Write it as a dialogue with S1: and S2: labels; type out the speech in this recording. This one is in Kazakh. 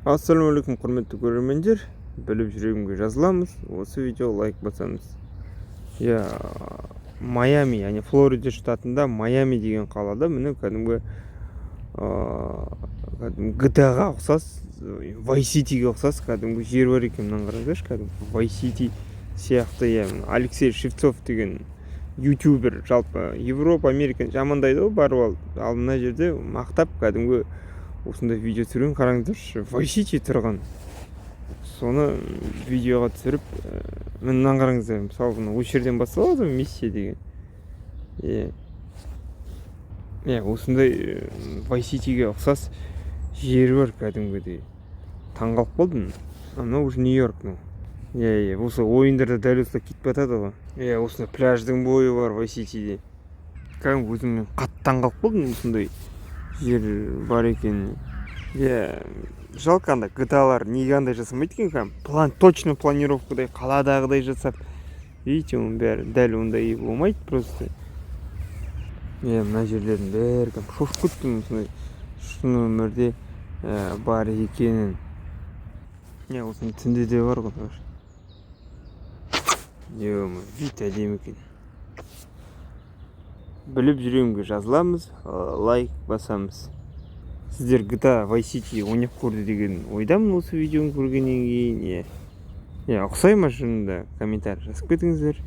S1: Ассалаумағалейкум құрметті көрермендер, біліп жүрегімге жазыламыз. Осы видео лайк басамыз. Майами, яғни Флорида штатында Майами деген қалада міне кәдімгі GTA-ға ұқсас, Vice City'ге ұқсас кәдімгі жер бар екен. Мынаны қараңыздаршы, кәдімгі Vice City сияқты. Алексей Шевцов деген ютубер, жалпы Европа, Америка жамандайды ғой, барып алды. Ал мына жерде мақтап кәдімгі осындай видео түсірген. Қараңыздаршы, Vice City тұрған. Соны видеоға түсіріп, мынаны қараңыздар. Мысалы, осы жерден басталады миссия деген. Осындай Vice City'ге ұқсас жер бар кәдімгідей. Таңғалып қалдым. Мынау уже Нью-Йорк. Осы ойындарда дәл осылай кетіп жатады ғой. Осындай пляждың бойы бар Vice City'де. Кәдімгі өзіммен қатты таңғалып қалдым, осындай жер бар екен. Жалко анда GTA-лар неге андай жасамайды екен, точно планировкадай қаладағыдай жасап. Видите, оның бәрі дәл ондай болмайды просто. Мына жерлердің бәрі шошып кеттім, осындай шын өмірде бар екенін. Осының түнде де бар ғой. Вид әдемі екен. Біліп жүрегімге жазыламыз, лайк басамыз. Сіздер GTA Vice City ойнап көрді деген ойдамын осы видеоны көргеннен кейін. Ұқсай ма шынында? Комментарий жазып кетіңіздер.